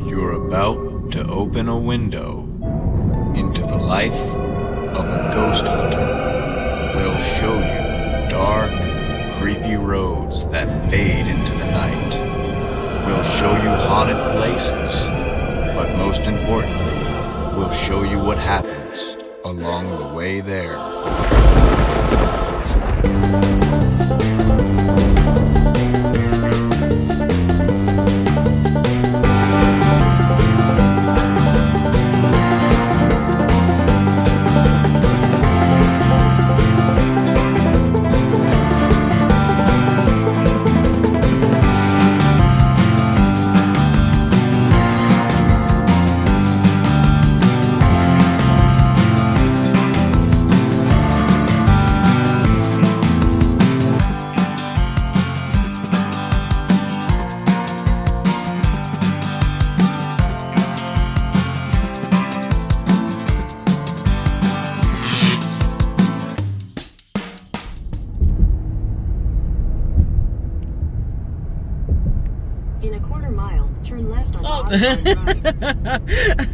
You're about to open a window into the life of a ghost hunter. We'll show you dark, creepy roads that fade into the night. We'll show you haunted places, but most importantly, we'll show you what happens along the way there.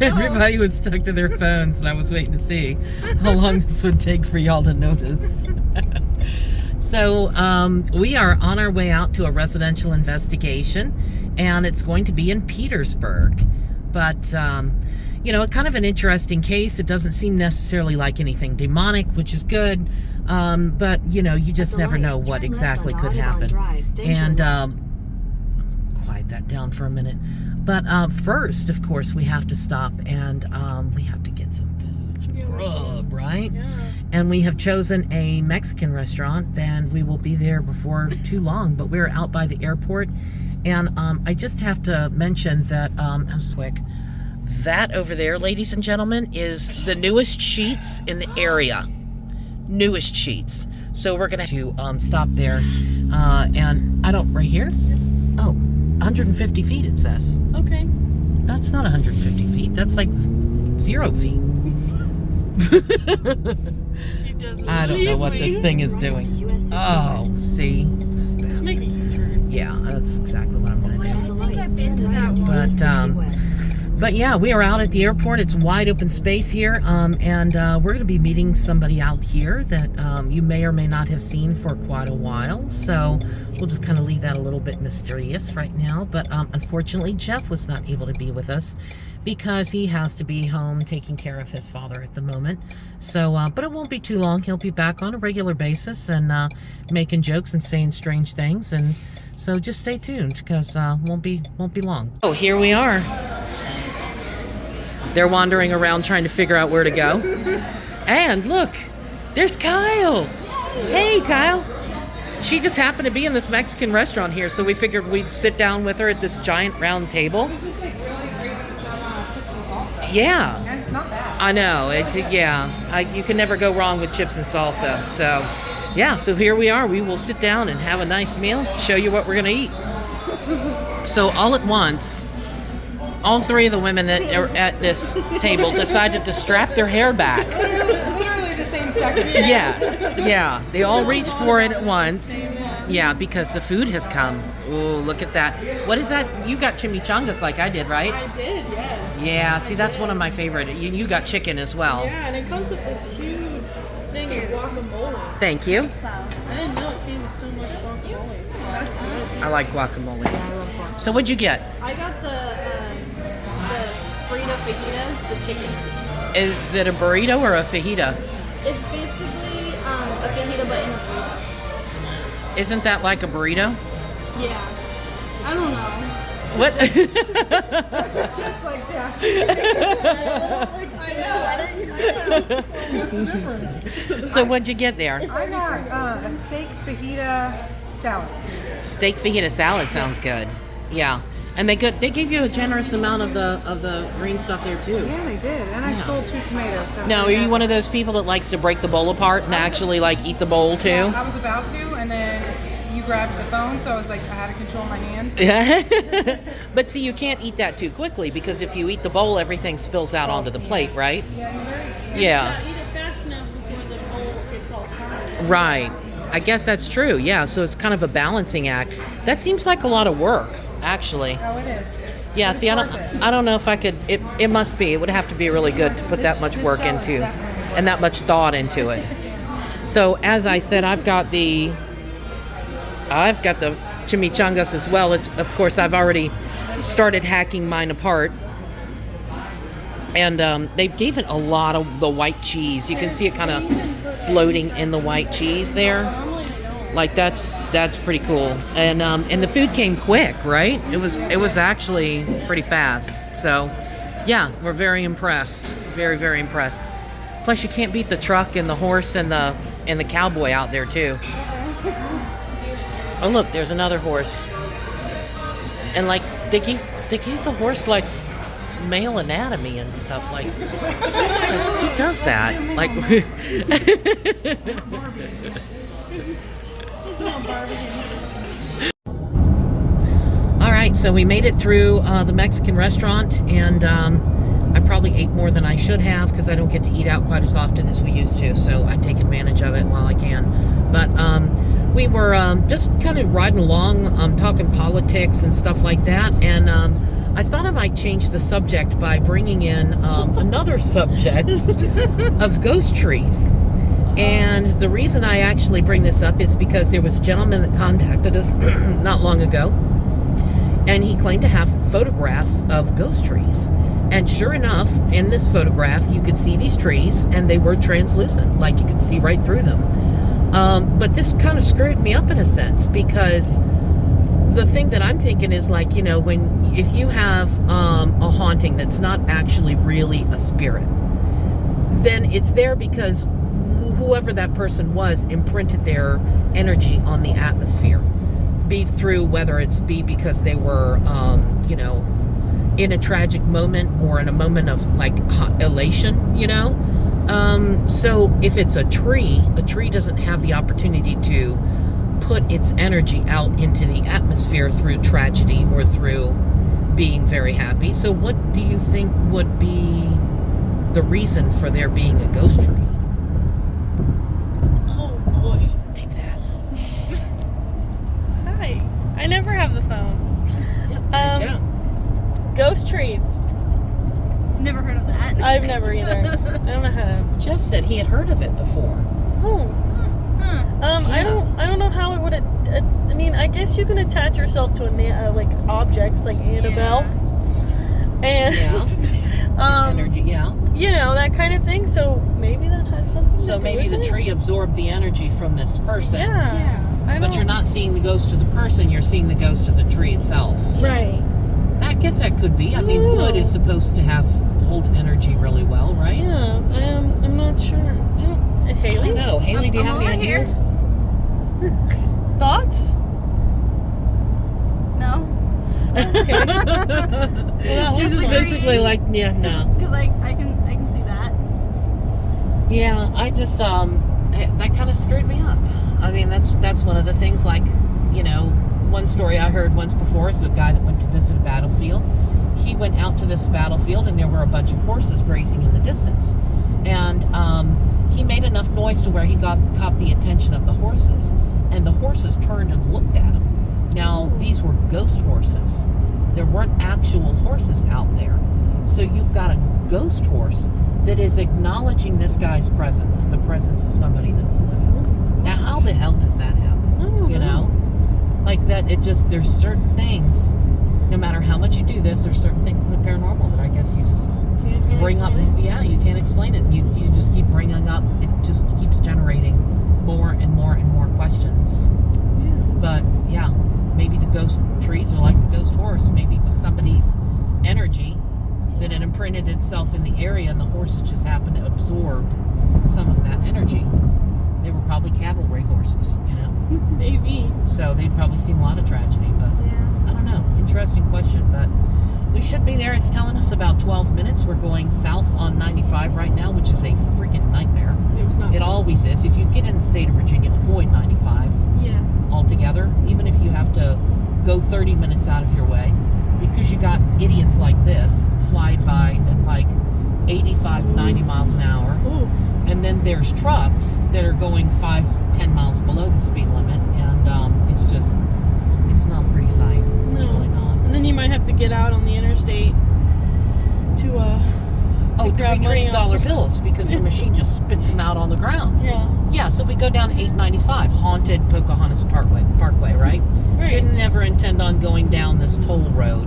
Everybody was stuck to their phones, and I was waiting to see how long this would take for y'all to notice. So we are on our way out to a residential investigation, and it's going to be in Petersburg. But you know, kind of an interesting case. It doesn't seem necessarily like anything demonic, which is good. But you know, you just never know what exactly could happen. And quiet that down for a minute. But first, of course, we have to stop and we have to get some food, some grub, right? Yeah. And we have chosen a Mexican restaurant, and we will be there before too long. But we're out by the airport, and I just have to mention that, I'm quick, that over there, ladies and gentlemen, is the newest Sheets in the area. Newest Sheets. So we're going to stop there, and I don't, right here? Oh. 150 feet, it says. Okay. That's not 150 feet. That's like 0 feet. She doesn't I don't know what this thing is doing. Oh, see? This bastard. Making a U-turn. Yeah, that's exactly what I'm going to do. I think I've been to that one. But yeah, we are out at the airport. It's wide open space here, and we're going to be meeting somebody out here that you may or may not have seen for quite a while. So we'll just kind of leave that a little bit mysterious right now. But unfortunately, Jeff was not able to be with us because he has to be home taking care of his father at the moment. So, but it won't be too long. He'll be back on a regular basis and making jokes and saying strange things. And so just stay tuned because won't be long. Oh, here we are. They're wandering around trying to figure out where to go. And look, there's Kyle. Hey, Kyle. She just happened to be in this Mexican restaurant here, so we figured we'd sit down with her at this giant round table. This is like really great with chips and salsa. Yeah. And it's not bad. I know. You can never go wrong with chips and salsa. So, yeah, so here we are. We will sit down and have a nice meal, show you what we're going to eat. So all at once, all three of the women that are at this table decided to strap their hair back. Literally the same second. Yes, yeah. They all reached for it at once. Yeah, because the food has come. Oh, look at that. What is that? You got chimichangas like I did, right? I did, yes. Yeah, see, that's one of my favorite. You got chicken as well. Yeah, and it comes with this huge thing of guacamole. Thank you. I didn't know it came with so much guacamole. That's good. I like guacamole. So what'd you get? I got the burrito fajitas, the chicken. Is it a burrito or a fajita? It's basically a fajita but in a burrito. Isn't that like a burrito? Yeah. I don't know. What? Just like Jeff. So what'd you get there? I got a steak fajita salad. Steak fajita salad sounds good. Yeah. And they gave you a generous amount of the green stuff there too. Yeah, they did. And I stole 2 tomatoes. So Now, are you one of those people that likes to break the bowl apart and actually like eat the bowl too? Yeah, I was about to, and then you grabbed the phone, so I was like, I had to control my hands. But see, you can't eat that too quickly because if you eat the bowl, everything spills out onto the plate, right? Yeah, you're right. Yeah. Eat it fast enough before the bowl gets all solid. Right. I guess that's true. Yeah. So it's kind of a balancing act. That seems like a lot of work. actually. Oh, it is. Yeah, It's see, worth it. I don't know if I could. It must be. It would have to be really good to put that much work into, and that much thought into it. So as I said, I've got the chimichangas as well. It's, of course, I've already started hacking mine apart, and they gave it a lot of the white cheese. You can see it kind of floating in the white cheese there. Like that's pretty cool, and the food came quick, right? It was actually pretty fast. So, yeah, we're very impressed, very, very impressed. Plus, you can't beat the truck and the horse and the cowboy out there too. Oh, look, there's another horse, and like they gave the horse like male anatomy and stuff. Like who does that? Like. All right, so we made it through the Mexican restaurant, and I probably ate more than I should have because I don't get to eat out quite as often as we used to, so I take advantage of it while I can. But we were just kind of riding along, talking politics and stuff like that, and I thought I might change the subject by bringing in another subject of ghost trees. And the reason I actually bring this up is because there was a gentleman that contacted us not long ago, and he claimed to have photographs of ghost trees. And sure enough, in this photograph, you could see these trees, and they were translucent, like you could see right through them. But this kind of screwed me up in a sense, because the thing that I'm thinking is, like, you know, if you have a haunting that's not actually really a spirit, then it's there because whoever that person was imprinted their energy on the atmosphere, be through whether it's because they were, you know, in a tragic moment or in a moment of like elation, you know. So if it's a tree doesn't have the opportunity to put its energy out into the atmosphere through tragedy or through being very happy. So what do you think would be the reason for there being a ghost tree? Take that. Hi. I never have the phone. Yep, there you go. Ghost trees. Never heard of that. I've never either. I don't know how to. Jeff said he had heard of it before. Oh. I don't know how it would. I mean, I guess you can attach yourself to like objects like Annabelle, and Energy, yeah. you know, that kind of thing. So maybe that has something. So to do maybe with the it. tree absorbed the energy from this person. Yeah. But you're not seeing the ghost of the person, you're seeing the ghost of the tree itself. Right. I guess that could be. I mean, wood is supposed to hold energy really well, right? Yeah. I'm not sure. Haley? No, Haley, do you have any ideas? Thoughts? No, Okay. She's just basically like, yeah, no. because I can see that. Yeah, I just that kind of screwed me up. I mean, that's one of the things. Like, you know, one story I heard once before is a guy that went to visit a battlefield. He went out to this battlefield, and there were a bunch of horses grazing in the distance, and he made enough noise to where he caught the attention of the horses, and the horses turned and looked at him. Now, these were ghost horses. There weren't actual horses out there. So you've got a ghost horse that is acknowledging this guy's presence, the presence of somebody that's living. Now, how the hell does that happen? You know? Like that, there's certain things, no matter how much you do this, there's certain things in the paranormal that I guess you just bring up. Yeah, you can't explain it. You just keep bringing up, it just keeps generating more and more and more questions. But yeah, maybe the ghost trees are like the ghost horse. Maybe it was somebody's energy that had imprinted itself in the area, and the horses just happened to absorb some of that energy. They were probably cavalry horses, you know? Maybe. So they'd probably seen a lot of tragedy, but I don't know. Interesting question, but we should be there. It's telling us about 12 minutes. We're going south on 95 right now, which is a freaking nightmare. It was not. It always is. If you get in the state of Virginia, avoid 95 Yes. altogether, even if you have to go 30 minutes out of your way, because you got idiots like this flying by at like 85, 90 miles an hour. Ooh. And then there's trucks that are going 5-10 miles below the speed limit, and it's not a pretty sight. It's No. really not. And then you might have to get out on the interstate to To grab money retrieve off dollar of- bills because the machine just spits them out on the ground. Yeah. Yeah, so we go down 895, haunted Pocahontas Parkway, right? Right. Didn't ever intend on going down this toll road,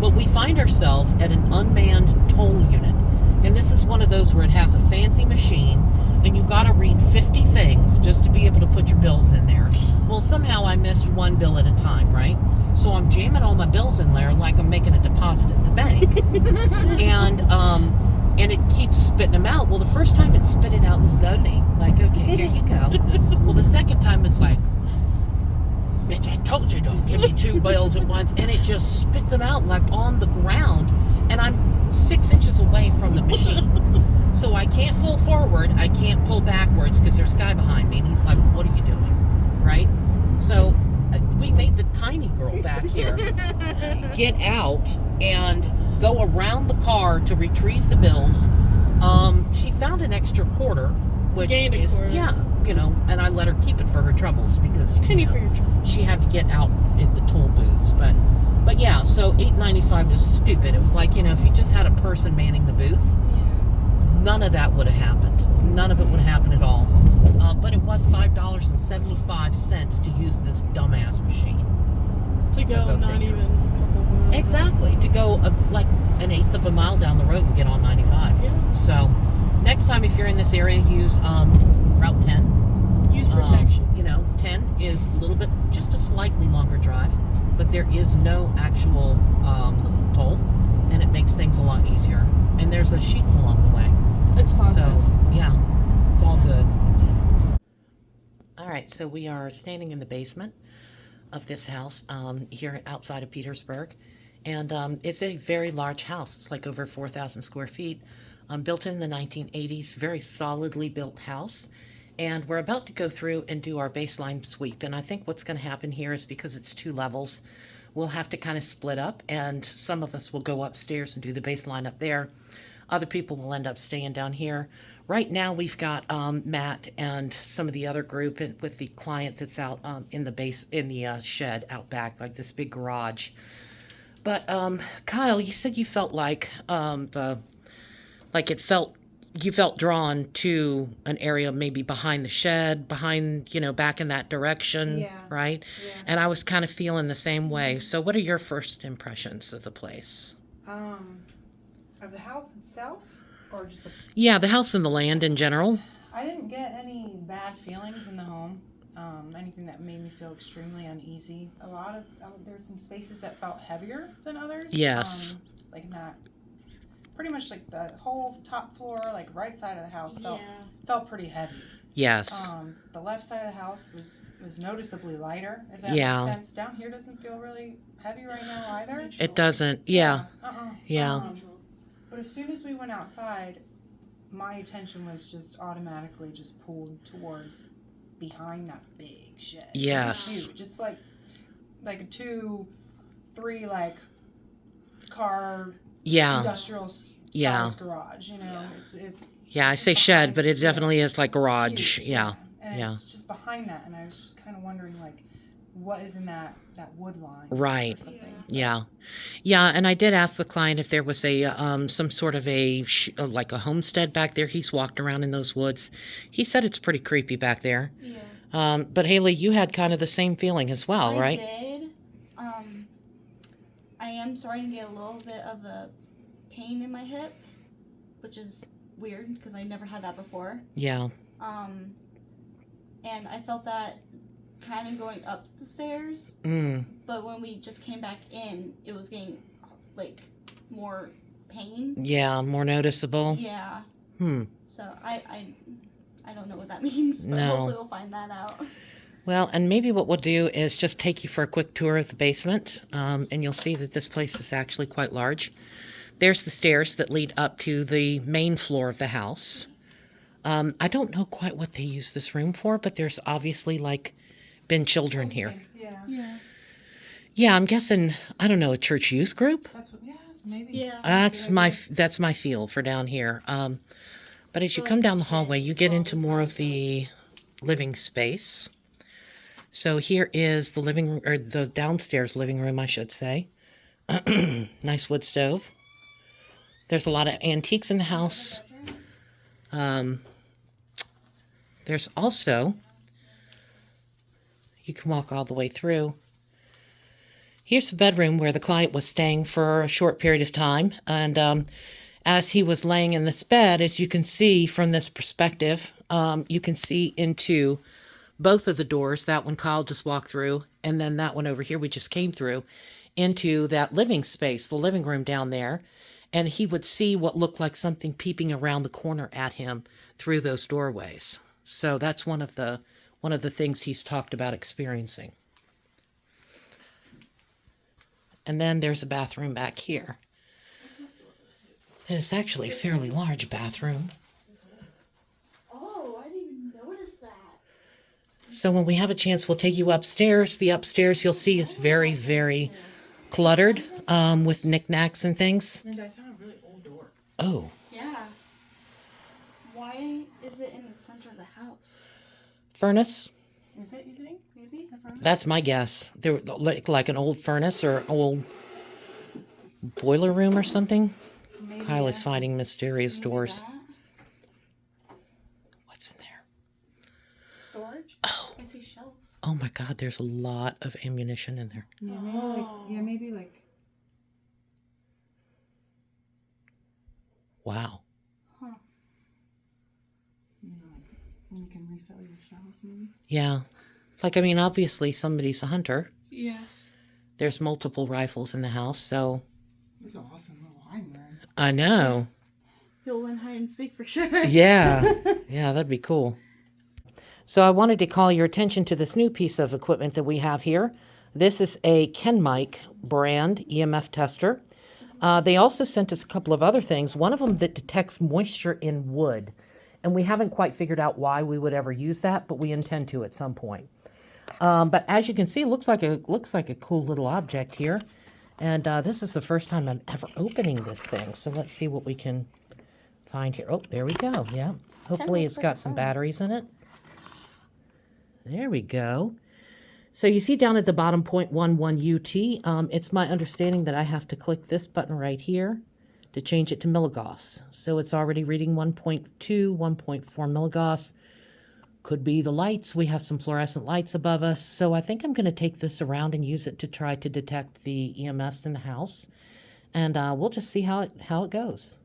but we find ourselves at an unmanned toll unit. And this is one of those where it has a fancy machine, and you got to read 50 things just to be able to put your bills in there. Well, somehow I missed one bill at a time, right? So I'm jamming all my bills in there like I'm making a deposit at the bank. And it keeps spitting them out. Well, the first time it spit it out slowly, like, okay, here you go. Well, the second time it's like, bitch, I told you don't give me 2 bills at once. And it just spits them out like on the ground. And I'm 6 inches away from the machine. So I can't pull forward, I can't pull backwards because there's a guy behind me. And he's like, what are you doing? Right? So we made the tiny girl back here get out and go around the car to retrieve the bills. She found an extra quarter, which Gained a is, quarter. yeah, you know, and I let her keep it for her troubles because Penny for your trouble. she had to get out at the toll booths. But yeah, so 895 was stupid. It was like, you know, if you just had a person manning the booth, none of that would have happened. None of it would have happened at all. But it was $5.75 to use this dumbass machine. To So go, go not figure. even a couple miles. Exactly, to go like an eighth of a mile down the road and get on 95. Yeah. So next time if you're in this area, use Route 10. Use protection. You know, 10 is a little bit, just a slightly longer drive, but there is no actual toll, and it makes things a lot easier. And there's a sheets along the way. It's positive. So, yeah, it's all good. All right, so we are standing in the basement of this house here outside of Petersburg. And it's a very large house. It's like over 4,000 square feet. Built in the 1980s, very solidly built house. And we're about to go through and do our baseline sweep. And I think what's going to happen here is because it's 2 levels, we'll have to kind of split up. And some of us will go upstairs and do the baseline up there. Other people will end up staying down here. Right now we've got Matt and some of the other group with the client that's out in the shed out back, like this big garage. But Kyle, you said you felt like you felt drawn to an area maybe behind the shed, behind, you know, back in that direction, Yeah. right? Yeah. And I was kind of feeling the same way. So what are your first impressions of the place? Of the house itself, or just the... Yeah, the house and the land in general. I didn't get any bad feelings in the home. Anything that made me feel extremely uneasy. A lot of there's some spaces that felt heavier than others. Yes. Like that. Pretty much like the whole top floor, like right side of the house felt pretty heavy. Yes. The left side of the house was noticeably lighter, if that Yeah. makes sense. Down here doesn't feel really heavy right now either. It doesn't. Yeah. Yeah. But as soon as we went outside, my attention was just automatically just pulled towards behind that big shed. Yes. It's huge. It's like a 2, 3 like car industrial size garage. You know. Yeah, I say shed, but it definitely is like garage. Huge, Yeah. And Yeah. it's just behind that, and I was just kind of wondering like, what is in that wood line? Right. Or something. Yeah. Yeah, and I did ask the client if there was a some sort of like a homestead back there. He's walked around in those woods. He said it's pretty creepy back there. Yeah. But Haley, you had kind of the same feeling as well, right? I did. I am starting to get a little bit of a pain in my hip, which is weird because I never had that before. Yeah. And I felt that kind of going up the stairs, but when we just came back in, it was getting like more pain. Yeah, more noticeable. Yeah. So I don't know what that means, but No. hopefully we'll find that out. Well, and maybe what we'll do is just take you for a quick tour of the basement, and you'll see that this place is actually quite large. There's the stairs that lead up to the main floor of the house. I don't know quite what they use this room for, but there's obviously like been children here. Yeah. Yeah. Yeah, I'm guessing, I don't know, a church youth group? That's what. Yes, maybe. Yeah. That's my feel for down here. But as you come down the hallway, you get into more of the living space. So here is the the downstairs living room, I should say. Nice wood stove. There's a lot of antiques in the house. There's also, you can walk all the way through. Here's the bedroom where the client was staying for a short period of time. And as he was laying in this bed, as you can see from this perspective, you can see into both of the doors. That one Kyle just walked through, and then that one over here we just came through, into that living space, the living room down there. And he would see what looked like something peeping around the corner at him through those doorways. So that's one of the things he's talked about experiencing. And then there's a bathroom back here. It's actually a fairly large bathroom. Oh, I didn't even notice that. So when we have a chance, we'll take you upstairs. The upstairs you'll see is very, very cluttered with knickknacks and things. And I found a really old door. Oh, Yeah. Why is it in the center of the house? furnace. Is it, you think? Maybe? The front? That's my guess. They're like an old furnace or an old boiler room or something. Maybe Kyle is that. finding mysterious Maybe doors. that? What's in there? Storage? Oh, I see shelves. oh my God! There's a lot of ammunition in there. Yeah, maybe like, yeah, maybe like, Wow. Huh. you know, like when you can refill your shells, maybe. Yeah. Like, I mean, obviously somebody's a hunter. Yes. There's multiple rifles in the house, so This is an awesome little library. I know. He'll win hide and seek for sure. Yeah. Yeah, that'd be cool. So I wanted to call your attention to this new piece of equipment that we have here. This is a KenMike brand EMF tester. They also sent us a couple of other things. One of them that detects moisture in wood. And we haven't quite figured out why we would ever use that, but we intend to at some point. But as you can see, it looks like a cool little object here. And this is the first time I'm ever opening this thing. So let's see what we can find here. Oh, there we go. Yeah. Hopefully it's got some batteries in it. There we go. So you see down at the bottom 0.11 UT, it's my understanding that I have to click this button right here to change it to milligauss. So it's already reading 1.2, 1.4 milligauss. Could be the lights. We have some fluorescent lights above us. So I think I'm going to take this around and use it to try to detect the EMFs in the house. And we'll just see how it goes.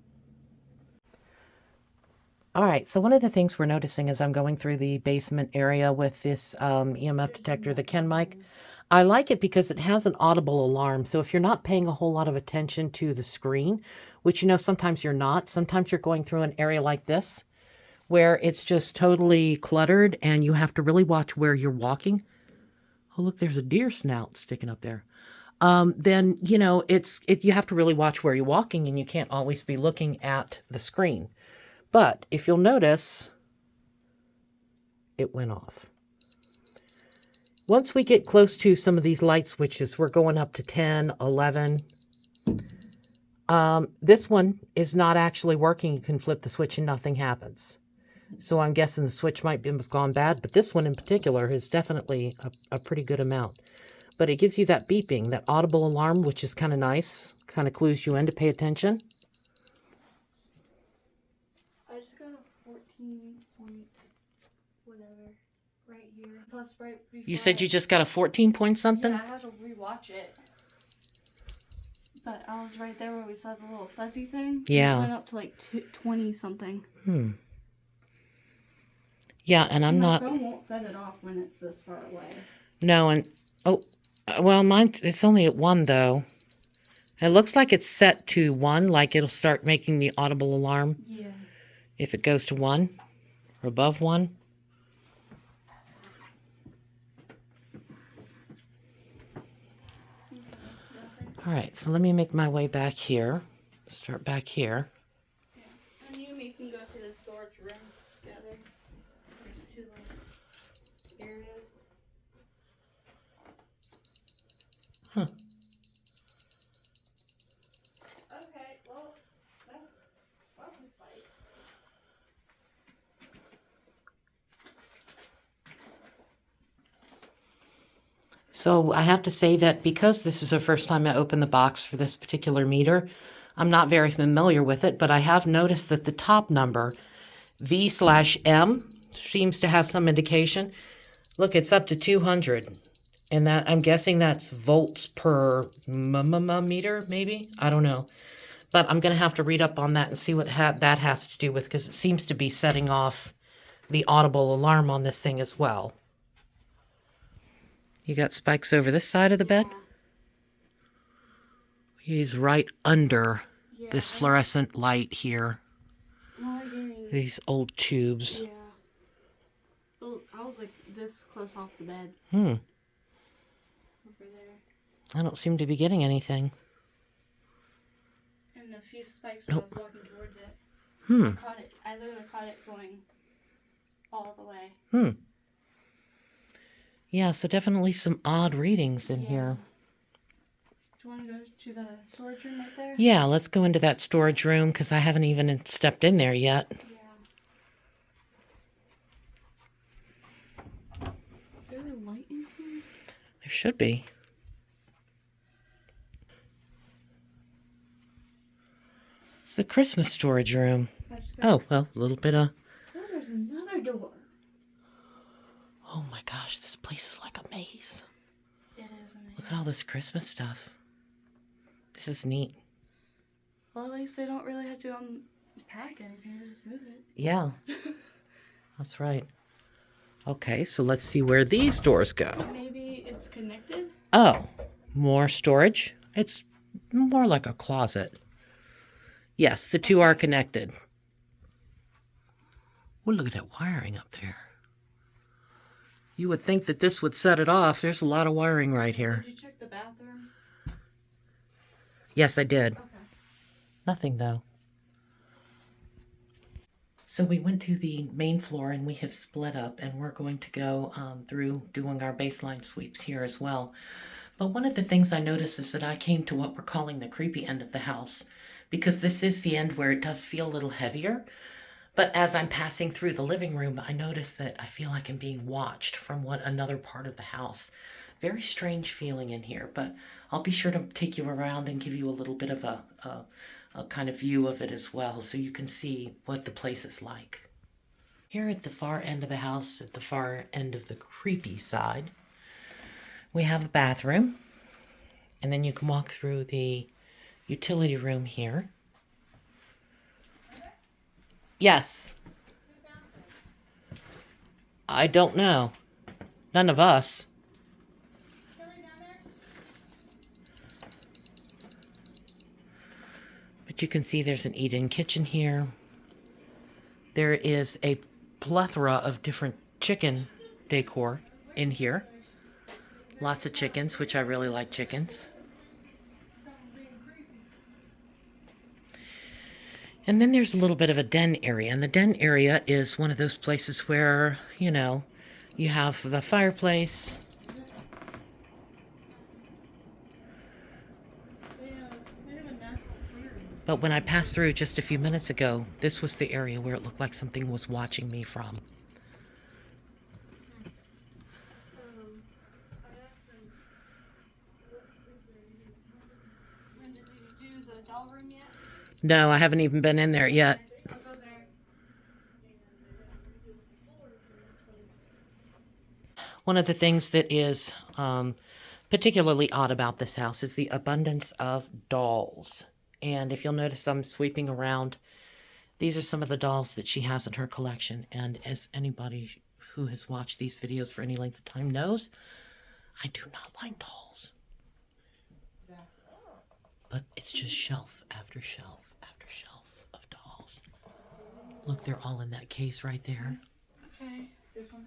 All right, so one of the things we're noticing as I'm going through the basement area with this EMF detector, the KenMike, I like it because it has an audible alarm. So if you're not paying a whole lot of attention to the screen, which you know sometimes you're not, sometimes you're going through an area like this where it's just totally cluttered and you have to really watch where you're walking. Oh, look, there's a deer snout sticking up there. Then, you know, you have to really watch where you're walking and you can't always be looking at the screen. But if you'll notice, it went off. Once we get close to some of these light switches, we're going up to 10, 11. This one is not actually working. You can flip the switch and nothing happens. So I'm guessing the switch might have gone bad, but this one in particular is definitely a pretty good amount. But it gives you that beeping, that audible alarm, which is kind of nice, kind of clues you in to pay attention. I just got a 14 point whatever right here. Plus right before You said you just got a 14 point something? Yeah, I had to rewatch it. But I was right there where we saw the little fuzzy thing. Yeah. It went up to like 20 something. Yeah, and I'm not... My phone won't set it off when it's this far away. No, and... Oh, well, mine, it's only at 1, though. It looks like it's set to 1, like it'll start making the audible alarm. Yeah. If it goes to 1 or above 1. All right, so let me make my way back here. Start back here. Yeah. And you and me can go through the storage room together. There's 2 little areas. Huh. Okay, well, that's lots of spikes. So I have to say that because this is the first time I opened the box for this particular meter, I'm not very familiar with it, but I have noticed that the top number, V/M, seems to have some indication. Look, it's up to 200. And that, I'm guessing that's volts per meter, maybe? I don't know. But I'm going to have to read up on that and see what that has to do with, because it seems to be setting off the audible alarm on this thing as well. You got Spikes over this side of the bed? He's right under this fluorescent light here. These old tubes. Yeah. Well, I was like this close off the bed. Over there. I don't seem to be getting anything. And a few spikes when I was walking towards it. I caught it. I literally caught it going all the way. Yeah, so definitely some odd readings in here. Do you want to go to the storage room right there? Yeah, let's go into that storage room because I haven't even stepped in there yet. Yeah. Is there a light in here? There should be. It's the Christmas storage room. Oh, well, a little bit of... Oh, there's another door. Oh my gosh, this place is like a maze. It is amazing. Look at all this Christmas stuff. This is neat. Well, at least they don't really have to unpack anything. Just move it. Yeah, that's right. Okay, so let's see where these doors go. Maybe it's connected? Oh, more storage? It's more like a closet. Yes, the two are connected. Well, look at that wiring up there. You would think that this would set it off. There's a lot of wiring right here. Did you check the bathroom? Yes, I did. Okay. Nothing, though. So we went to the main floor and we have split up, and we're going to go through doing our baseline sweeps here as well. But one of the things I noticed is that I came to what we're calling the creepy end of the house, because this is the end where it does feel a little heavier. But as I'm passing through the living room, I notice that I feel like I'm being watched from another part of the house. Very strange feeling in here, but I'll be sure to take you around and give you a little bit of a kind of view of it as well, so you can see what the place is like. Here at the far end of the house, at the far end of the creepy side, we have a bathroom, and then you can walk through the utility room here. Yes. I don't know. None of us. But you can see there's an eat-in kitchen here. There is a plethora of different chicken decor in here. Lots of chickens, which I really like chickens. And then there's a little bit of a den area. And the den area is one of those places where, you know, you have the fireplace. But when I passed through just a few minutes ago, this was the area where it looked like something was watching me from. Did you do the doll room yet? No, I haven't even been in there yet. I'll go there. One of the things that is particularly odd about this house is the abundance of dolls. And if you'll notice, I'm sweeping around. These are some of the dolls that she has in her collection. And as anybody who has watched these videos for any length of time knows, I do not like dolls. But it's just shelf after shelf after shelf of dolls. Look, they're all in that case right there. Okay. There's one.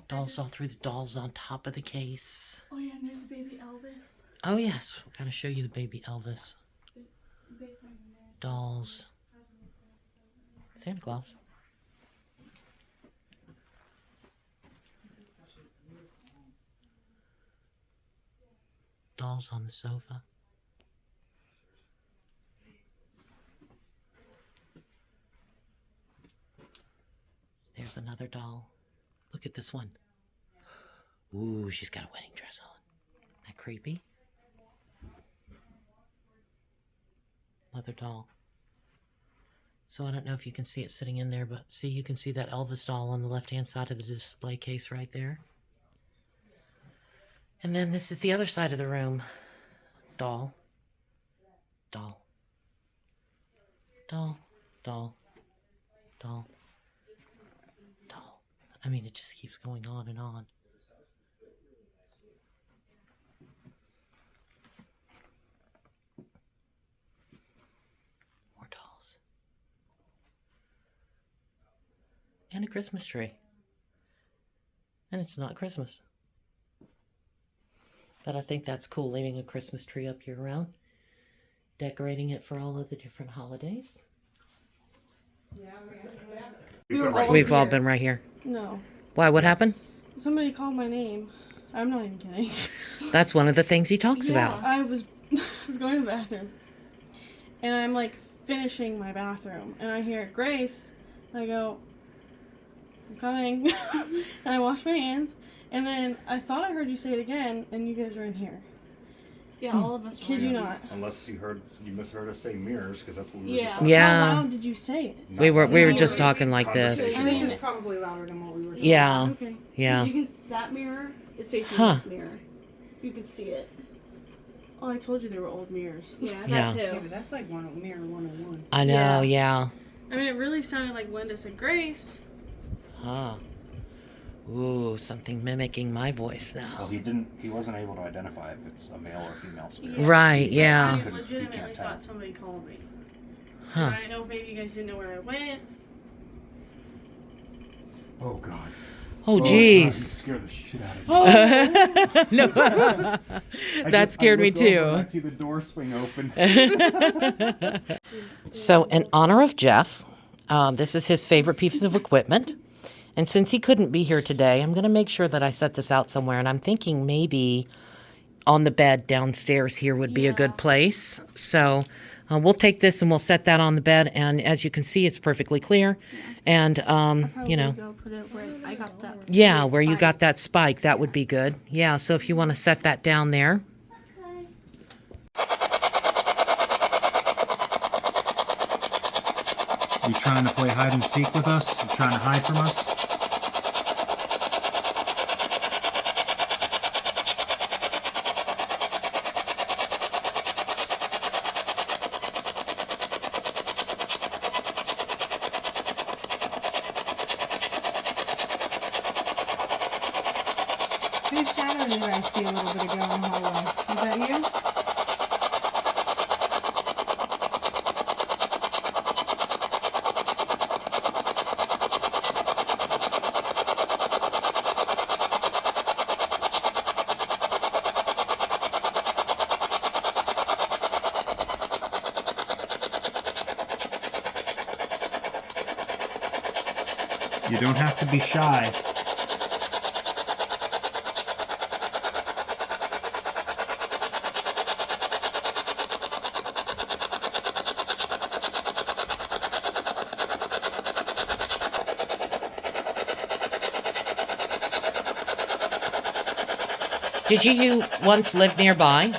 Dolls all through the dolls on top of the case. Oh yeah, and there's a baby Elvis. Oh yes, we're gonna show you the baby Elvis. Dolls. Santa Claus. Dolls on the sofa. There's another doll. Look at this one. Ooh, she's got a wedding dress on. that creepy? Leather doll. So I don't know if you can see it sitting in there, but see, you can see that Elvis doll on the left-hand side of the display case right there. And then this is the other side of the room. Doll. Doll. Doll. Doll. Doll. Doll. I mean, it just keeps going on and on. More dolls. And a Christmas tree. And it's not Christmas. But I think that's cool, leaving a Christmas tree up year round. Decorating it for all of the different holidays. We've all been right here. No. Why, what happened? Somebody called my name. I'm not even kidding. That's one of the things he talks about. I was going to the bathroom. And I'm like finishing my bathroom. And I hear Grace. And I go, I'm coming. And I wash my hands. And then I thought I heard you say it again. And you guys are in here. Yeah, all of us. Kid you not. Unless you misheard us say mirrors, because that's what we were just Yeah. talking Yeah. How loud did you say it? about. We were Not just mirrors, talking like this. conversation. This is probably louder than what we were doing. Yeah. Okay. Yeah. You can, that mirror is facing Huh. this mirror. You can see it. Oh, I told you they were old mirrors. Yeah, Yeah. that Yeah, too. but that's like mirror 101. I know, yeah. I mean, it really sounded like Linda said, Grace. Huh. Ooh, something mimicking my voice Well, now. he wasn't able to identify if it's a male or female spirit. Right, yeah. I Couldn't- you legitimately can't tell. thought somebody called me. Huh. I know maybe you guys didn't know where I went. Oh God. Oh, God, you jeez. scared the shit out of me. No. That scared me I look over and I too. see the door swing open. So, in honor of Jeff, this is his favorite piece of equipment. And since he couldn't be here today, I'm going to make sure that I set this out somewhere. And I'm thinking maybe on the bed downstairs here would be a good place. So we'll take this and we'll set that on the bed. And as you can see, it's perfectly clear. And, you know, Go put it where I got that. yeah, where you spike. got that spike, that would be good. Yeah, so if you want to set that down there. You trying to play hide and seek with us? You trying to hide from us? Whose shadow did I see a little bit ago in the hallway? Was that you? You don't have to be shy. Did you once live nearby?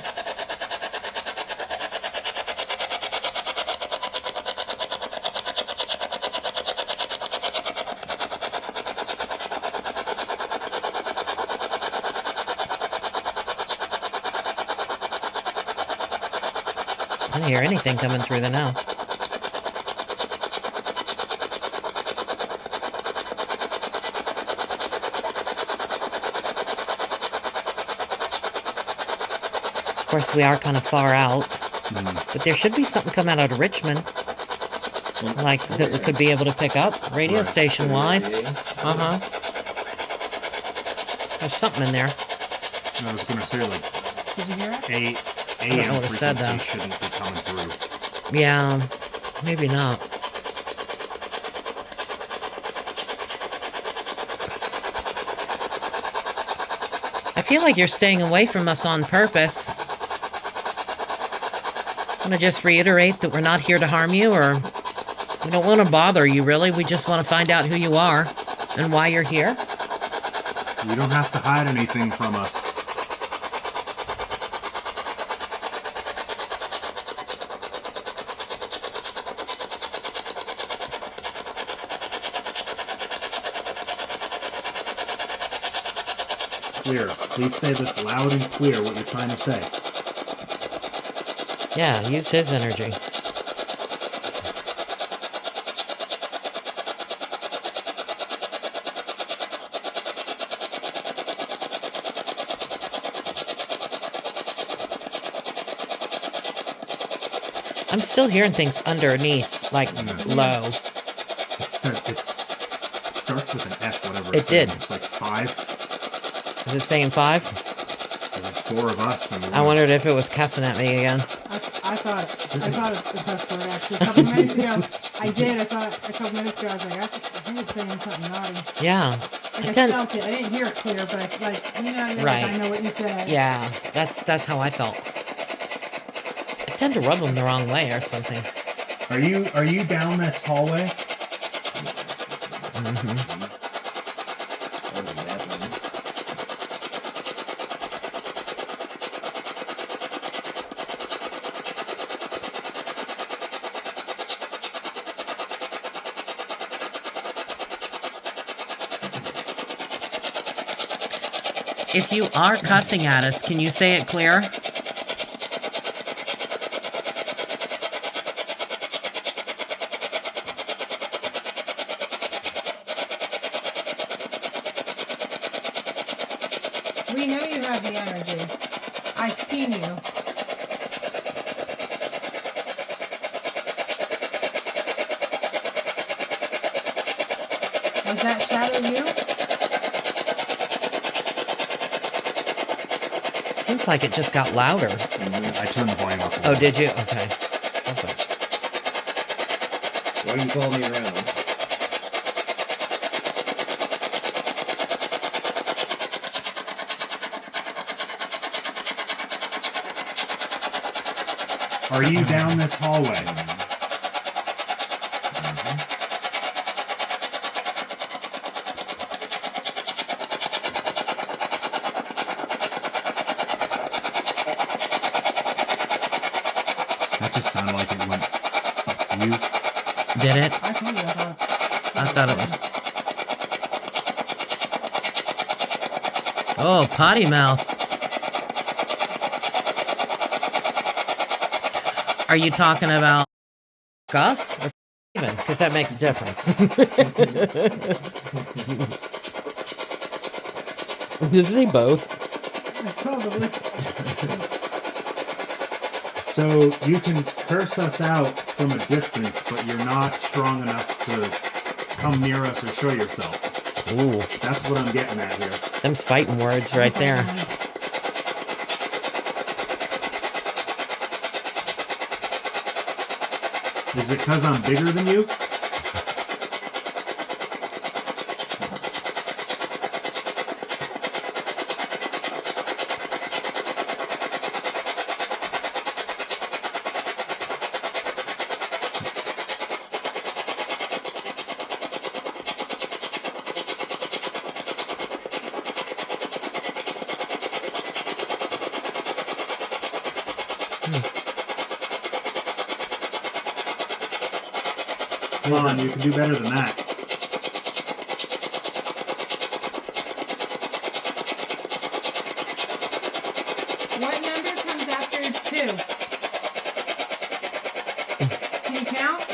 I don't hear anything coming through the now. Of course, we are kind of far out, but there should be something coming out of Richmond, like that we could be able to pick up radio Right. station wise. There's something in there. I was gonna say like Did you hear it? A don't know AM what it said, frequency though. shouldn't be coming through. Yeah, maybe not. I feel like you're staying away from us on purpose. I want to just reiterate that we're not here to harm you, or we don't want to bother you, really. We just want to find out who you are and why you're here. You don't have to hide anything from us. clear. Please say this loud and clear what you're trying to say. Yeah, use his energy. I'm still hearing things underneath, like low. It starts with an F, whatever It it's saying. did. It's like 5. Is it saying 5? There's 4 of us. And I wondered if it was cussing at me again. I thought of the cuss word actually a couple minutes ago. I did. I thought a couple minutes ago. I was like, I think it's saying something naughty. Yeah. Like I felt it. I didn't hear it clear, but I you're Right. like, I know what you said. Yeah, that's how I felt. I tend to rub them the wrong way or something. Are you down this hallway? Mm-hmm. If you are cussing at us, can you say it clear? We know you have the energy. I've seen you. Was that shadow you? Seems like it just got louder. I turned the volume up. Oh, did you? Okay. Perfect. Why do you follow me around? Are you down this hallway? That just sounded like it went, fuck you. Did it? I told you I thought it was. Oh, potty mouth. Are you talking about Gus or even? Because that makes a difference. Does he both? Probably. So you can curse us out from a distance, but you're not strong enough to come near us or show yourself. Ooh, That's what I'm getting at here. them's fighting words right there. Is it because I'm bigger than you? Come on, you can do better than that. What number comes after 2? Can you count?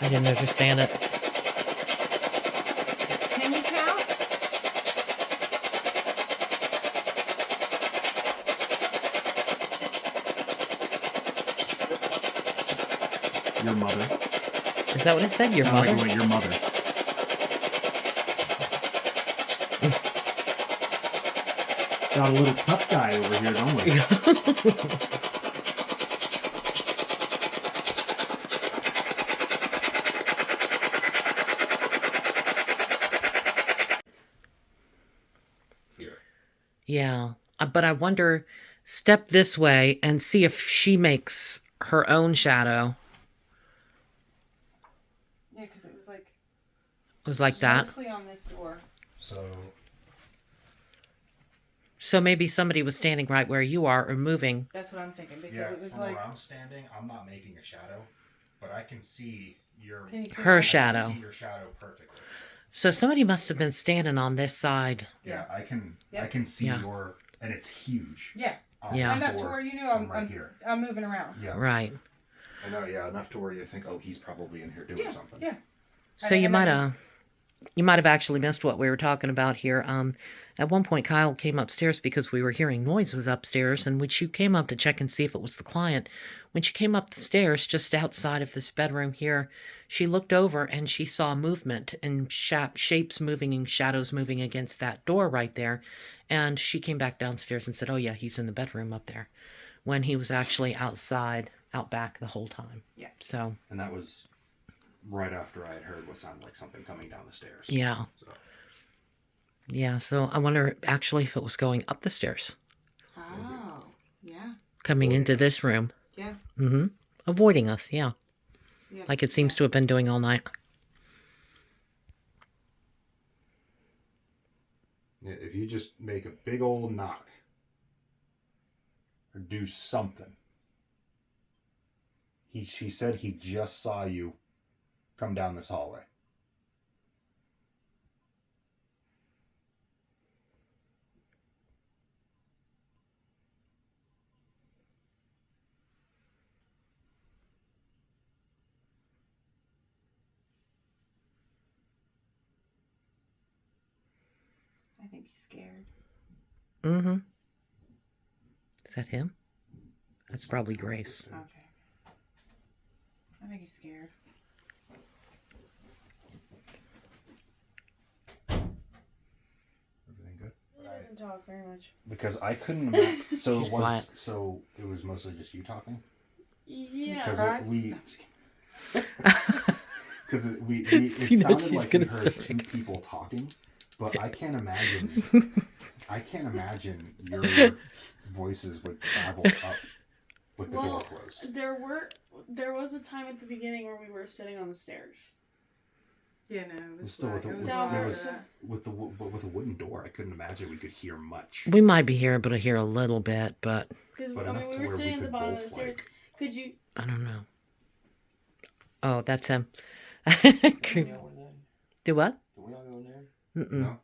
I didn't understand it. Can you count? Your mother. Is that what it said? Your Sound mother? like your mother. Got a little tough guy over here, don't we? Yeah, but I wonder, step this way and see if she makes her own shadow. Yeah, because it was like It was like that. mostly on this door. So maybe somebody was standing right where you are or moving. That's what I'm thinking because Yeah, it was from like where I'm standing, I'm not making a shadow, but I can see Can you see Her that? shadow. See your shadow perfectly. So somebody must have been standing on this side. Yeah, I can Yep. see Yeah. your, and it's huge. Yeah. Yeah. Enough to where you knew from right here. I'm moving around. Yeah. Right. I know. Yeah, enough to where you think, oh, he's probably in here doing Yeah. something. Yeah. So you might have actually missed what we were talking about here. At one point, Kyle came upstairs because we were hearing noises upstairs, and when she came up to check and see if it was the client, when she came up the stairs just outside of this bedroom here, she looked over and she saw movement and shapes moving and shadows moving against that door right there, and she came back downstairs and said, "Oh yeah, he's in the bedroom up there," when he was actually outside, out back the whole time. Yeah. So And that was right after I had heard what sounded like something coming down the stairs. yeah. So, Yeah, so I wonder actually if it was going up the stairs, Oh. Yeah. coming into this room. Yeah. Mm-hmm. Avoiding us, yeah. Yeah. Like it seems to have been doing all night. yeah, if you just make a big old knock or do something. She said he just saw you come down this hallway. I think he's scared. Mm-hmm. Is that him? That's probably Grace. Okay. I think he's scared. Everything good? He doesn't talk very much. Because I couldn't imagine. So She's it was. quiet. So it was mostly just you talking. Yeah. Because Surprise? we. Because it See, now sounded she's like gonna we heard start two people talking, but I can't imagine. I can't imagine your voices would travel up with the door Well, closed. there was a time at the beginning where we were sitting on the stairs. Yeah, no, it was Still with, black. It was So- there black. was, with a wooden door, I couldn't imagine we could hear much. We might be here, but I hear a little bit, but Because But I enough mean, to we were where we sitting at the could bottom of the both, stairs. like- Could you? I don't know. Oh, that's him. Do what? Mm-mm. No?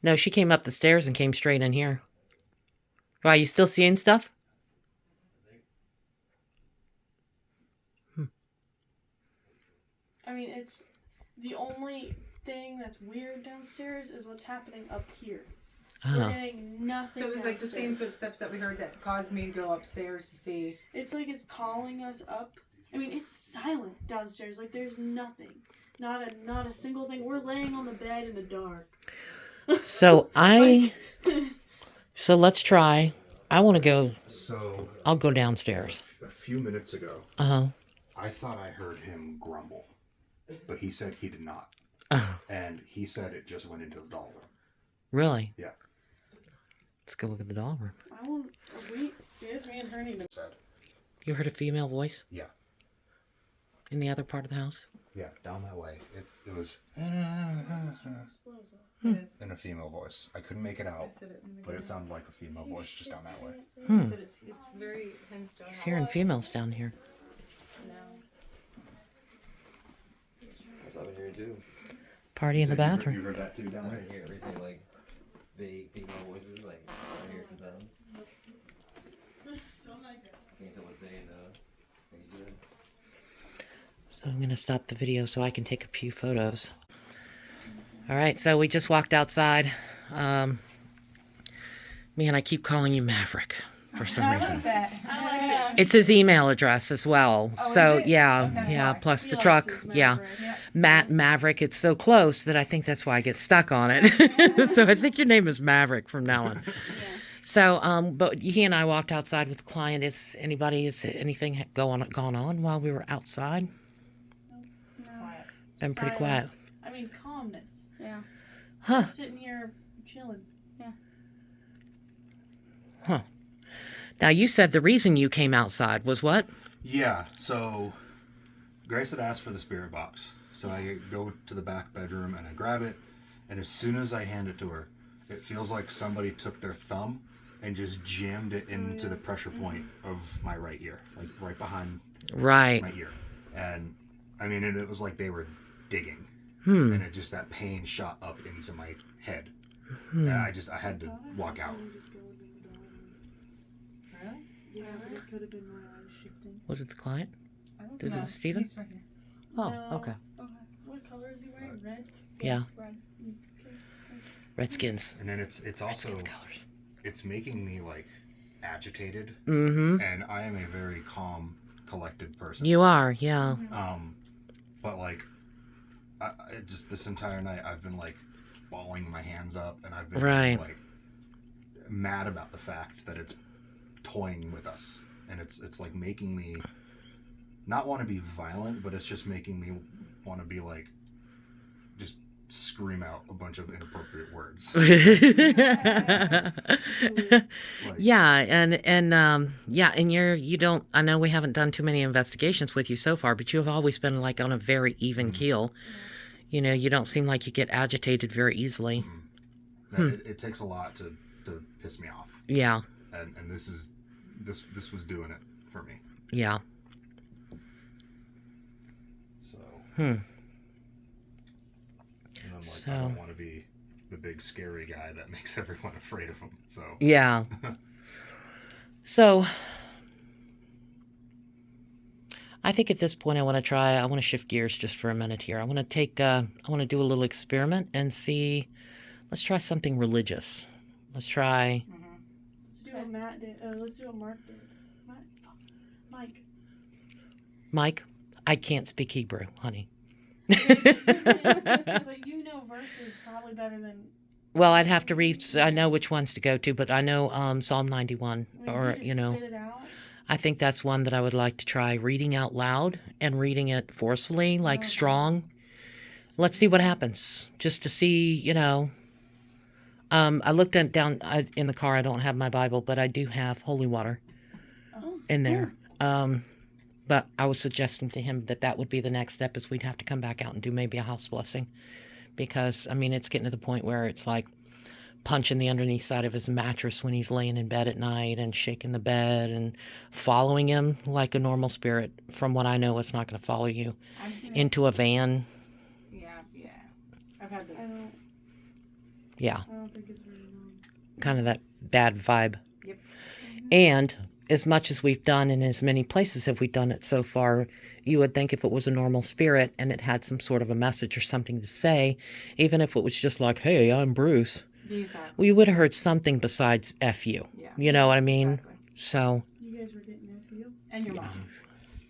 No, she came up the stairs and came straight in here. Why, you still seeing stuff? I mean, it's the only thing that's weird downstairs is what's happening up here. We're Oh. getting nothing. So it was like the same downstairs. footsteps that we heard that caused me to go upstairs to see. It's like it's calling us up. I mean, it's silent downstairs. Like there's nothing. Not a single thing. We're laying on the bed in the dark. So so let's try. I want to go. So, I'll go downstairs. a few minutes ago, Uh-huh. I thought I heard him grumble, but he said he did not. Oh, And he said it just went into the doll room. really? Yeah. Let's go look at the doll room. I won't. It's me and her need to. Said. You heard a female voice Yeah. in the other part of the house? Yeah, down that way. It was Hmm. in a female voice. I couldn't make it out, I said it in the but it sounded like a female voice just down that way. Hmm. It's very hen's style. He's hearing females down here. That's what I've been hearing too. Party in the You bathroom. heard that too down I've there? been hearing everything like vague female voices, like I hear sometimes. Can't tell what they think it's good. So I'm going to stop the video so I can take a few photos. All right, so we just walked outside. Man, I keep calling you Maverick for some reason. It's his email address as well. So, is it? yeah, That's yeah, why. plus He the likes truck. his Yeah. Maverick. Matt Maverick. It's so close that I think that's why I get stuck on it. So I think your name is Maverick from now on. So, but he and I walked outside with the client. Is anything gone on while we were outside? Quiet. Been pretty quiet. Silence. I mean, calmness. Yeah. Huh. We're sitting here chilling. Now, you said the reason you came outside was what? Yeah, so Grace had asked for the spirit box. So I go to the back bedroom and I grab it, and as soon as I hand it to her, it feels like somebody took their thumb and just jammed it into the pressure point of my right ear, like right behind Right. my ear. And I mean, it was like they were digging, and it just that pain shot up into my head, and I had to walk out. Really? Yeah, but it could have been my eyes shifting. Was it the client? I don't Did know. it Steven? He's right here. Oh, No. okay. Okay. What color is he wearing? Red? Yeah. Red. Okay. Redskins. And then it's also Redskins colors. it's making me like agitated, Mm-hmm. and I am a very calm, collected person. You are, yeah. But like, I just this entire night I've been like balling my hands up, and I've been Right. like mad about the fact that it's toying with us, and it's like making me not want to be violent, but it's just making me want to be like just scream out a bunch of inappropriate words. Yeah, and you don't. I know we haven't done too many investigations with you so far, but you have always been like on a very even keel. You know, you don't seem like you get agitated very easily. It takes a lot to piss me off, Yeah, and this was doing it for me. yeah. So. And I'm like, So- I don't want to be the big scary guy that makes everyone afraid of him. So. Yeah. So, I think at this point I want to shift gears just for a minute here. I want to do a little experiment and see, let's try something religious. Let's try, Let's do what Matt did. Let's do what Mark did. Mike. Mike, I can't speak Hebrew, honey. But you know verses probably better than. Well, I'd have to read, I know which ones to go to, but I know Psalm 91, I mean, or, just you know. Spit it out. I think that's one that I would like to try reading out loud and reading it forcefully, like strong. Let's see what happens, just to see, you know. I looked down in the car. I don't have my Bible, but I do have holy water in there. But I was suggesting to him that would be the next step, is we'd have to come back out and do maybe a house blessing. Because, I mean, it's getting to the point where it's like punching the underneath side of his mattress when he's laying in bed at night and shaking the bed and following him like a normal spirit. From what I know, it's not going to follow you I'm gonna, into a van. yeah. I've had the. Yeah, I don't think it's very long. kind of that bad vibe. Yep. And as much as we've done and as many places have we done it so far, you would think if it was a normal spirit and it had some sort of a message or something to say, even if it was just like, hey, I'm Bruce, Exactly. we would have heard something besides F you. Yeah. You know what I mean? Exactly. So, You guys were getting that feel? And your mom.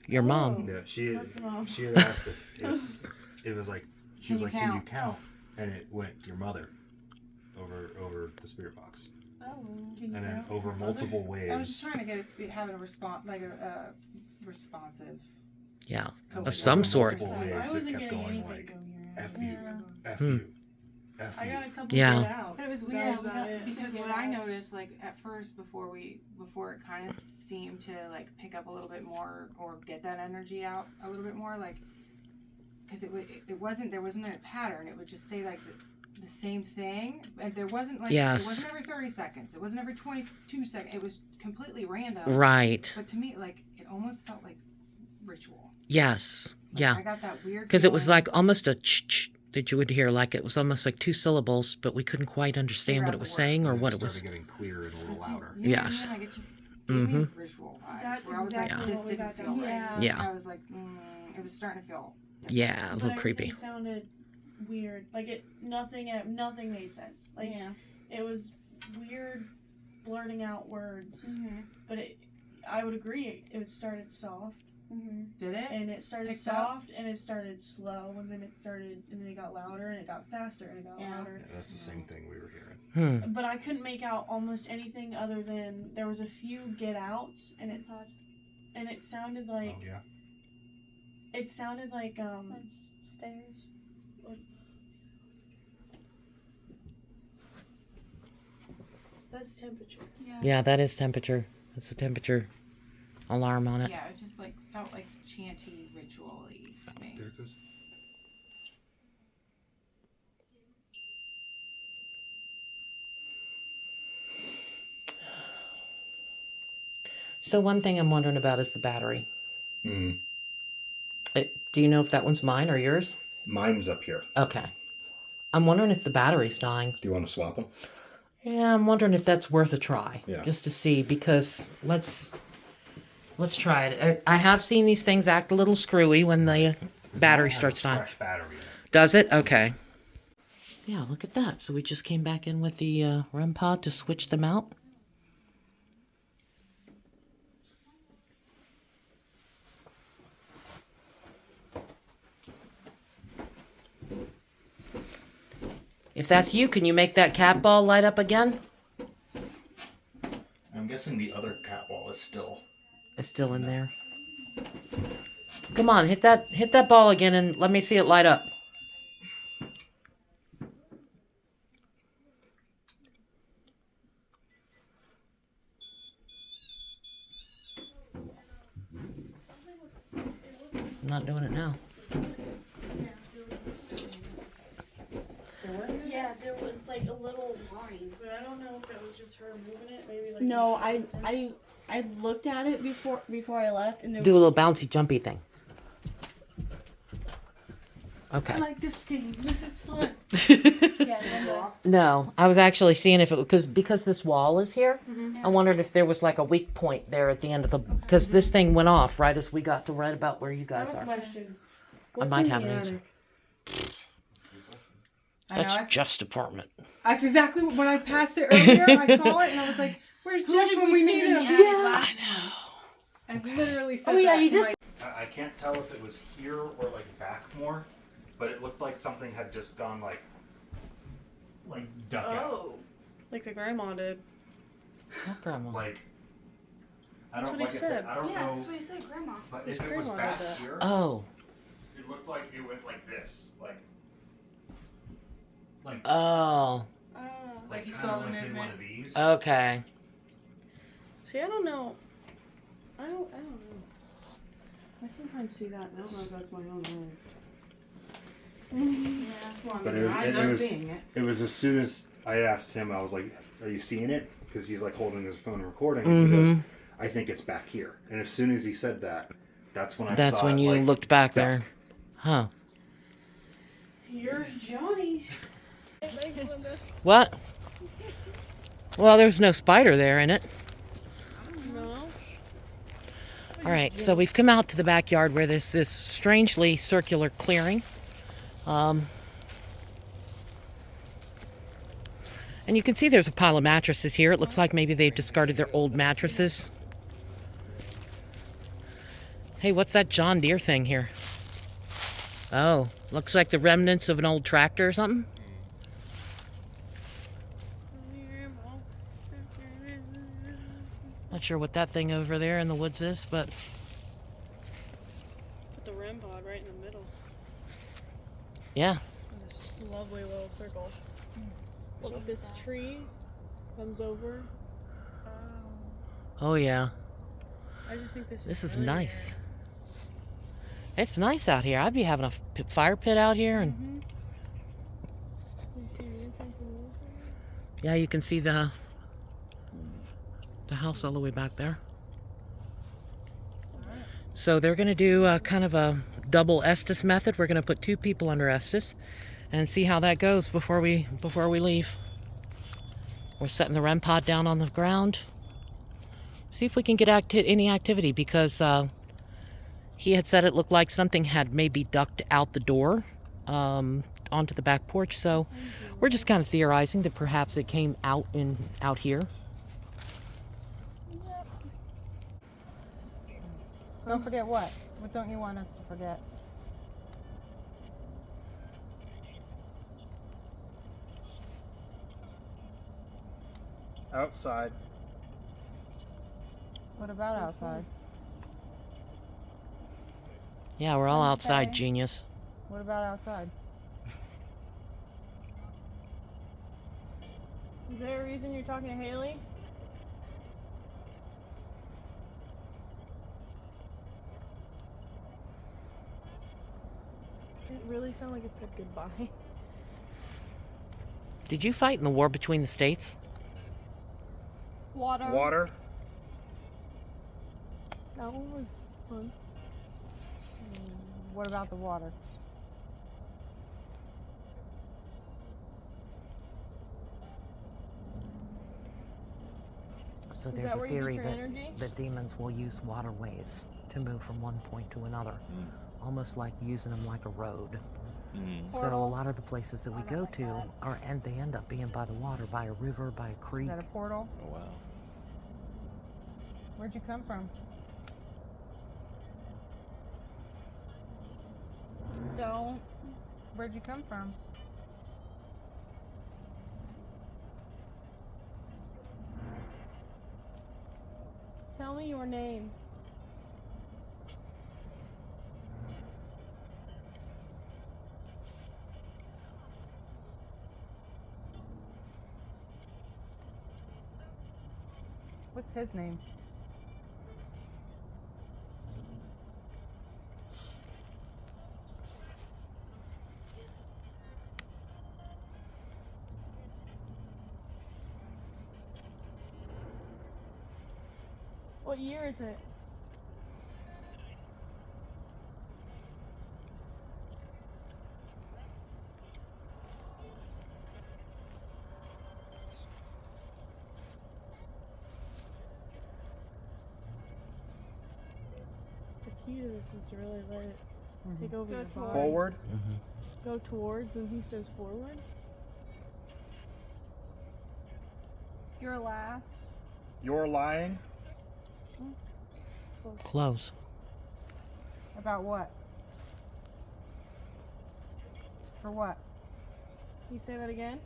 your mom. Yeah, she Mom. had asked if it was like, she was Can like, you can you count? count? And it went your mother over the spirit box, Oh, can you and then count? over multiple I was waves. just trying to get it to be having a response, like a responsive. Yeah, code. of some sort. Multiple I waves, it wasn't kept getting going anything. like, Yeah. F you, F Hmm. you, F I you. got a couple Yeah. get out. But it was That weird about it. because Get what I outs. noticed, like at first, before it kind of seemed to like pick up a little bit more or get that energy out a little bit more, like because there wasn't a pattern. It would just say like the same thing, and there wasn't like Yes. it wasn't every 30 seconds. It wasn't every 22 seconds. It was completely random. Right. But to me, like it almost felt like ritual. Yes. Like, Yeah. I got that weird Because it was feeling. like almost a ch that you would hear, like it was almost like two syllables, but we couldn't quite understand what it was saying or And what it it was. started getting clearer and a little louder. You know what I Yes. mean? Like it just gave me visual vibes. That's where I was like, exactly this what we didn't got feel down right. there. Yeah. I was like, it was starting to feel. Yeah, a But little everything creepy. sounded weird. Like nothing made sense. Like Yeah. it was weird, blurting out words. Mm-hmm. But I would agree. It started soft, Mm-hmm. Did it? and it started Picked up? soft, and it started slow, and then it got louder, and it got faster, and it got Yeah. louder. Yeah, that's the same thing we were hearing. But I couldn't make out almost anything other than there was a few get outs, and it sounded like Oh yeah. Stairs. that's temperature. Yeah, that is temperature. That's the temperature alarm on it. Yeah, it just like felt like chanty, ritual-y for me. There it goes. So one thing I'm wondering about is the battery. Mm. Do you know if that one's mine or yours? Mine's up here. Okay. I'm wondering if the battery's dying. Do you want to swap them? Yeah, I'm wondering if that's worth a try. Yeah. Just to see, because let's try it. I have seen these things act a little screwy when the battery starts dying. Fresh battery in it. Does it? Okay. Yeah, look at that. So we just came back in with the REM pod to switch them out. If that's you, can you make that cat ball light up again? I'm guessing the other cat ball is still. It's still in there. Come on, hit that ball again and let me see it light up. I'm not doing it now. Yeah, there was like a little line, but I don't know if it was just her moving it. Maybe like No, I looked at it before I left, and there Do a little bouncy jumpy thing. Okay. I like this game. This is fun. No, I was actually seeing if it because this wall is here. I wondered if there was like a weak point there at the end of the because this thing went off right as we got to right about where you guys I have are. a question. I might in have the an answer. attic? That's Jeff's apartment. That's exactly when I passed it earlier. I saw it and I was like, "Where's Jeff when we need him?" Yeah. I literally said Oh yeah, that you to just I can't tell if it was here or like back more, but it looked like something had just gone like duck out. Like the grandma did. What grandma? Like I That's don't what he like I said, said. I don't yeah, know, that's what you said, Grandma. but His if it was grandma back did that. here, Oh. it looked like it went like this, like Oh. Like you kinda saw the like did one movement. of these. Okay. See, I don't know. I don't know. I sometimes see that. And I don't know if that's my own eyes. But it was as soon as I asked him, I was like, "Are you seeing it?" Because he's like holding his phone and recording. And he goes, "I think it's back here." And as soon as he said that, that's when I That's saw when it, you like, looked back duck. there. Huh. Here's Johnny. What? Well, there's no spider there in it. No. All right, so we've come out to the backyard where there's this strangely circular clearing. And you can see there's a pile of mattresses here. It looks like maybe they've discarded their old mattresses. Hey, what's that John Deere thing here? Oh, looks like the remnants of an old tractor or something. Not sure what that thing over there in the woods is, but Put the REM pod right in the middle. yeah. This lovely little circle. Look, this tree comes over. Oh yeah. I just think this This is really nice. It's nice out here. I'd be having a fire pit out here, and You see the entrance and the entrance? yeah, you can see the house all the way back there. So they're going to do kind of a double Estes method. We're going to put 2 people under Estes and see how that goes before we leave. We're setting the REM pod down on the ground. See if we can get any activity, because he had said it looked like something had maybe ducked out the door onto the back porch. So we're just kind of theorizing that perhaps it came out here. Don't forget what? What don't you want us to forget? Outside. What about outside? Yeah, we're all outside, Okay. genius. What about outside? Is there a reason you're talking to Haley? It really sounded like it said goodbye. Did you fight in the war between the states? Water. Water. That one was fun. What about the water? So Is there's that a where you get theory your that, energy? that demons will use waterways to move from one point to another, almost like using them like a road. So a Portal. lot of the places that we not go like to that. and they end up being by the water, by a river, by a Is creek. that a portal? Oh wow. Where'd you come from? Don't. Where'd you come from? Tell me your name. What's his name? What year is it? The key to this is to really let it take over your body. Forward. Go towards, and he says forward. Your last. You're lying. Close. About what? For what? Can you say that again?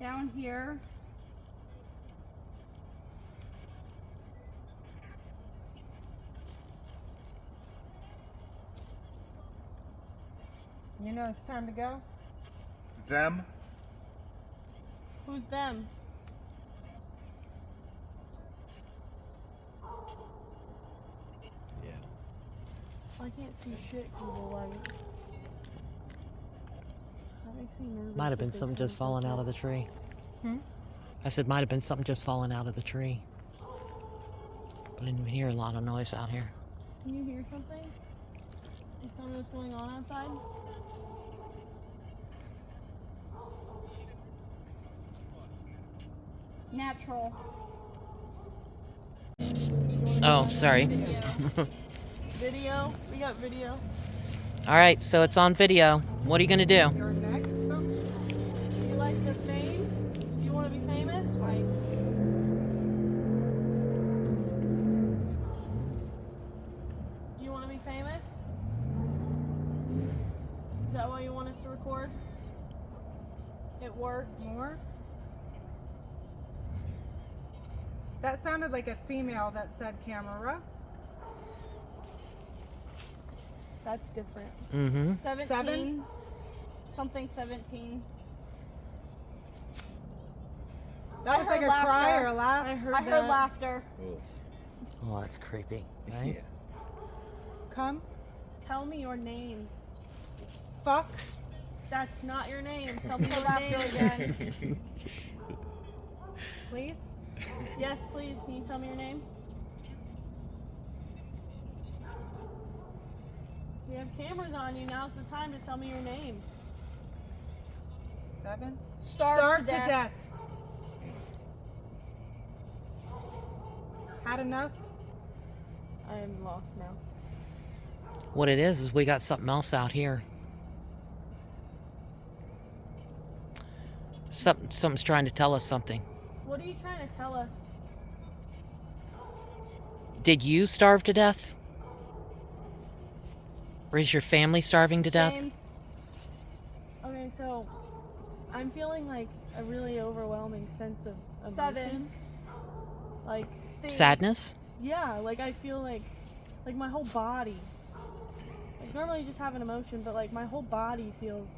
Down here. You know it's time to go? Them. Who's them? Yeah. I can't see shit through the light. That makes me nervous. Might have been if they something sense just falling like out that. of the tree. Hmm? I said might have been something just falling out of the tree. But I didn't hear a lot of noise out here. Can you hear something? Can you tell me what's going on outside? Natural. Oh, sorry. Video? We got video. All right, so it's on video. What are you going to do? You're next? Do you like the fame? Do you want to be famous? Do you want to be famous? Is that why you want us to record? It worked. More? That sounded like a female that said camera. That's different. Mm-hmm. 17. Seven? Something 17. That was I like heard a cry laughter. or a laugh. I heard I that. heard laughter. Oh, that's creepy, right? Come. Tell me your name. Fuck. That's not your name. Tell me The your laughter name. again. Please. Yes, please. Can you tell me your name? We have cameras on you. Now's the time to tell me your name. 7. Starved to to death. death. Had enough? I am lost now. What it is we got something else out here. Something's trying to tell us something. What are you trying to tell us? Did you starve to death? Or is your family starving to death? James. Okay, so I'm feeling like a really overwhelming sense of emotion. 7. Like, Steve. Sadness? yeah, like I feel like my whole body. Like normally you just have an emotion, but like my whole body feels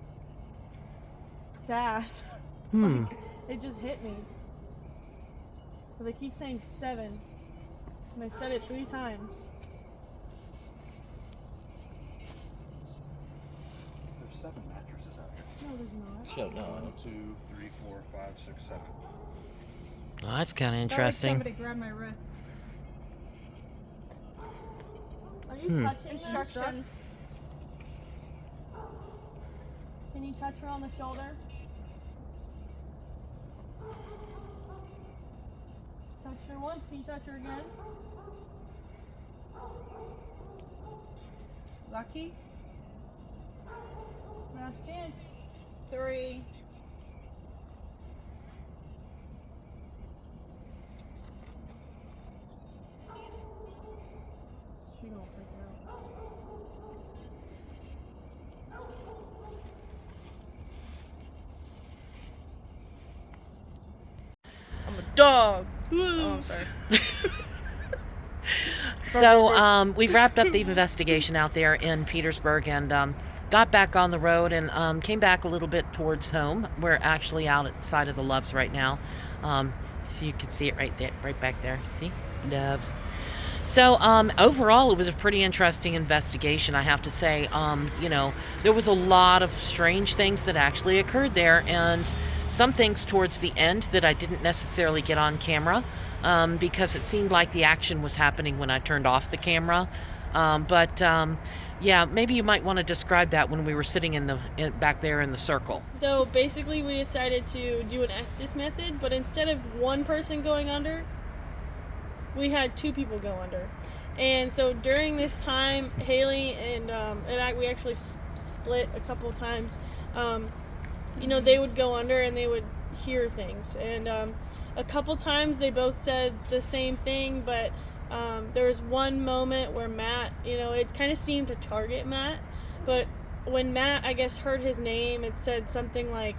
sad. It just hit me. But they keep saying 7. And they've said it 3 times. Shut up. 1, 2, 3, 4, 5, 6, 7. Oh, that's kind of Felt like interesting. somebody grabbed my wrist. Are you touching instructions? Can you touch her on the shoulder? Touch her once. Can you touch her again? Lucky? Last chance. 3. She don't freak out. I'm a dog. Oh, I'm sorry. So we've wrapped up the investigation out there in Petersburg and got back on the road and came back a little bit towards home. We're actually outside of the Loves right now. So you can see it right there, right back there. See? Loves. So overall, it was a pretty interesting investigation, I have to say. You know, there was a lot of strange things that actually occurred there, and some things towards the end that I didn't necessarily get on camera because it seemed like the action was happening when I turned off the camera. Yeah, maybe you might want to describe that when we were sitting back there in the circle. So basically, we decided to do an Estes method, but instead of one person going under, we had 2 people go under. And so during this time, Haley and we actually split a couple times. You know, they would go under and they would hear things. And a couple times they both said the same thing, but there was one moment where Matt, you know, it kind of seemed to target Matt. But when Matt, I guess, heard his name, it said something like,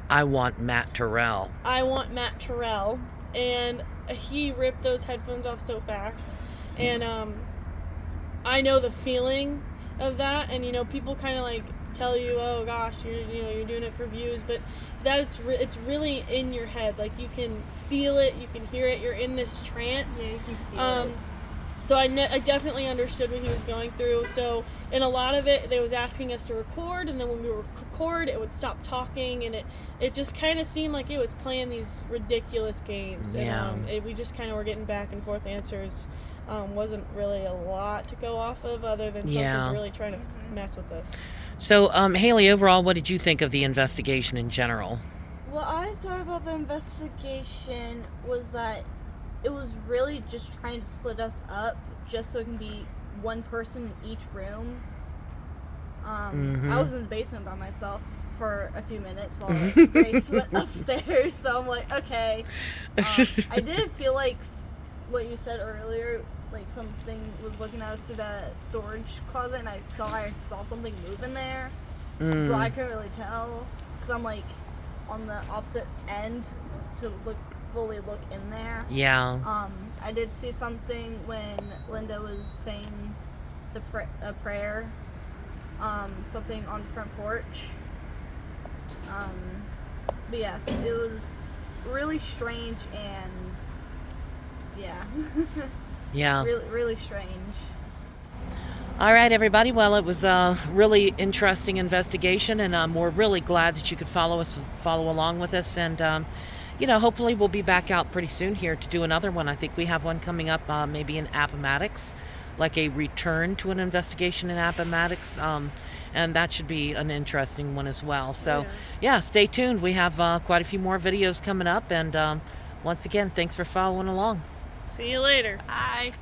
I want Matt Terrell. I want Matt Terrell. And he ripped those headphones off so fast. And I know the feeling of that. And, you know, people kind of like tell you, oh gosh, you're doing it for views, but that it's really in your head. Like, you can feel it, you can hear it, you're in this trance. Yeah, you can feel it. So I definitely understood what he was going through. So in a lot of it, they was asking us to record, and then when we would record, it would stop talking, and it just kind of seemed like it was playing these ridiculous games. Yeah. And we just kind of were getting back and forth answers. Wasn't really a lot to go off of other than something's really trying to mess with us. So, Haley, overall, what did you think of the investigation in general? What I thought about the investigation was that it was really just trying to split us up just so it can be one person in each room. I was in the basement by myself for a few minutes while Grace went upstairs, so I'm like, okay. I did feel like what you said earlier, like something was looking at us through that storage closet, and I thought I saw something move in there, but I couldn't really tell because I'm like on the opposite end to fully look in there. Yeah. I did see something when Linda was saying a prayer, something on the front porch. But yes, it was really strange and Yeah. really, really strange. All right, everybody. Well, it was a really interesting investigation, and we're really glad that you could follow along with us. And, you know, hopefully we'll be back out pretty soon here to do another one. I think we have one coming up maybe in Appomattox, like a return to an investigation in Appomattox. And that should be an interesting one as well. So, yeah, stay tuned. We have quite a few more videos coming up. And once again, thanks for following along. See you later. Bye.